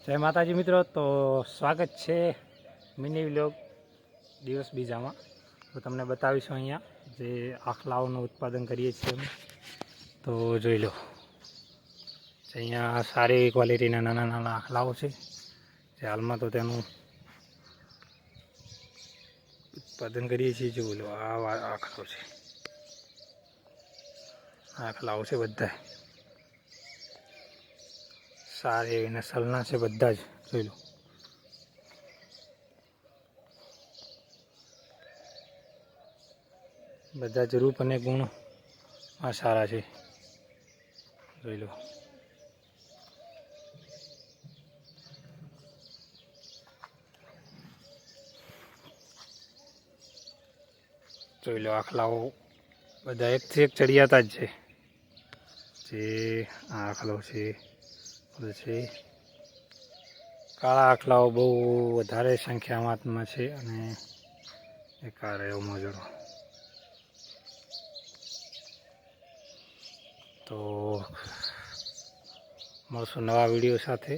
જય માતાજી મિત્રો, તો સ્વાગત છે મિની વ્લોગ દિવસ બીજામાં। તો તમને બતાવીશું અહીંયા જે આખલાઓનું ઉત્પાદન કરીએ છીએ અમે। તો જોઈ લો, અહીંયા સારી ક્વોલિટીના નાના નાના આખલાઓ છે જે હાલમાં તો તેનું ઉત્પાદન કરીએ છીએ। જોઈ લો, આ આખલો છે, આખલાઓ છે બધા સારી એવી નસલના છે બધા જ। જોઈ લો, બધા જ રૂપ અને ગુણમાં સારા છે। જોઈ લો, જોઈ લો, આખલાઓ બધા એકથી એક ચડિયાતા જ છે। જે આ આખલો છે પછી કાળા આખલાઓ બહુ વધારે સંખ્યામાં છે અને એક આ રહ્યો મોજડો। તો મળશું નવા વિડીયો સાથે।